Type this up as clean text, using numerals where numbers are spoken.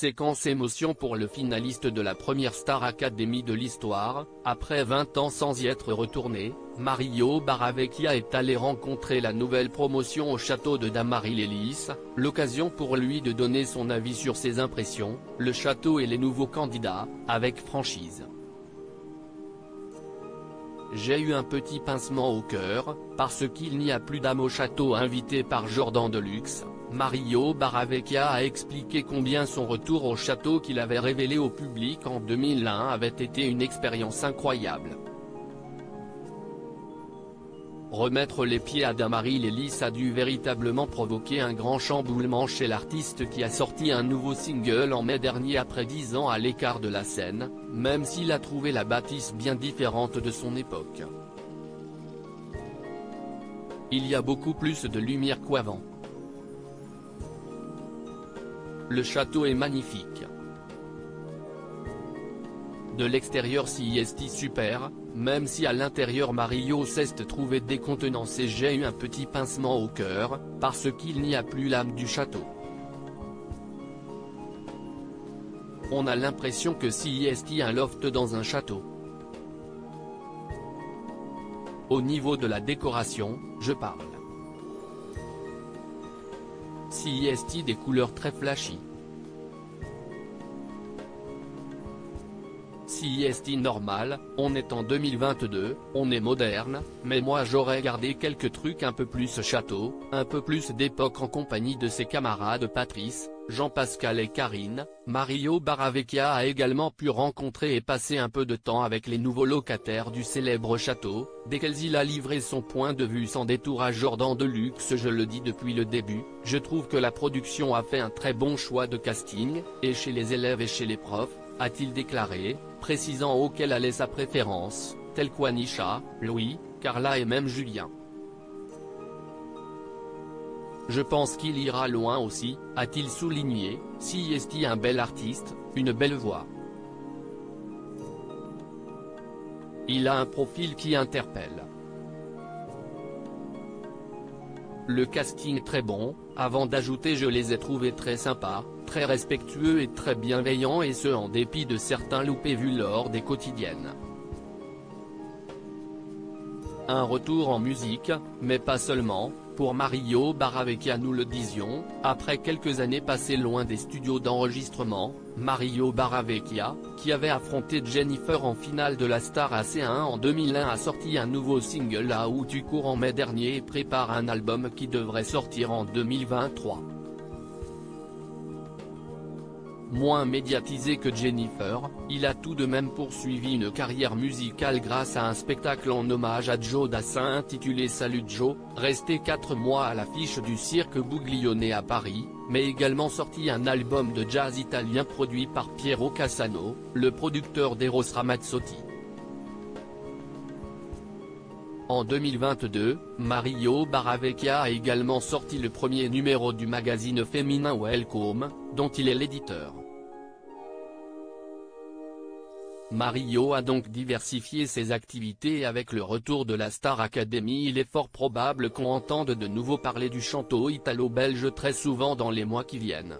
Séquence émotion pour le finaliste de la première Star Academy de l'histoire. Après 20 ans sans y être retourné, Mario Barravecchia est allé rencontrer la nouvelle promotion au château de Dammaril-Ellis, l'occasion pour lui de donner son avis sur ses impressions, le château et les nouveaux candidats, avec franchise. J'ai eu un petit pincement au cœur, parce qu'il n'y a plus d'âme au château invité par Jordan Deluxe. Mario Barravecchia a expliqué combien son retour au château qu'il avait révélé au public en 2001 avait été une expérience incroyable. Remettre les pieds à Dammaril-Ellis a dû véritablement provoquer un grand chamboulement chez l'artiste qui a sorti un nouveau single en mai dernier après 10 ans à l'écart de la scène, même s'il a trouvé la bâtisse bien différente de son époque. Il y a beaucoup plus de lumière qu'avant. Le château est magnifique. De l'extérieur c'est super, même si à l'intérieur Mario s'est trouvé décontenancé. J'ai eu un petit pincement au cœur, parce qu'il n'y a plus l'âme du château. On a l'impression que c'est un loft dans un château. Au niveau de la décoration, je parle. C'est des couleurs très flashy. C'est normal, on est en 2022, on est moderne, mais moi j'aurais gardé quelques trucs un peu plus château, un peu plus d'époque en compagnie de ses camarades Patrice, Jean-Pascal et Karine. Mario Barravecchia a également pu rencontrer et passer un peu de temps avec les nouveaux locataires du célèbre château, desquels il a livré son point de vue sans détour à Jordan Deluxe. Je le dis depuis le début, je trouve que la production a fait un très bon choix de casting, et chez les élèves et chez les profs, a-t-il déclaré, précisant auquel allait sa préférence, tels qu'Anisha, Louis, Carla et même Julien. Je pense qu'il ira loin aussi, a-t-il souligné. C'est un bel artiste, une belle voix. Il a un profil qui interpelle. Le casting très bon, avant d'ajouter je les ai trouvés très sympas, très respectueux et très bienveillants, et ce en dépit de certains loupés vus lors des quotidiennes. Un retour en musique, mais pas seulement, pour Mario Barravecchia. Nous le disions, après quelques années passées loin des studios d'enregistrement, Mario Barravecchia, qui avait affronté Jennifer en finale de la Star AC1 en 2001, a sorti un nouveau single Là où tu cours en mai dernier et prépare un album qui devrait sortir en 2023. Moins médiatisé que Jennifer, il a tout de même poursuivi une carrière musicale grâce à un spectacle en hommage à Joe Dassin intitulé Salut Joe, resté 4 mois à l'affiche du Cirque Bouglione à Paris, mais également sorti un album de jazz italien produit par Piero Cassano, le producteur d'Eros Ramazzotti. En 2022, Mario Barravecchia a également sorti le premier numéro du magazine féminin Welcome, dont il est l'éditeur. Mario a donc diversifié ses activités et avec le retour de la Star Academy il est fort probable qu'on entende de nouveau parler du château italo-belge très souvent dans les mois qui viennent.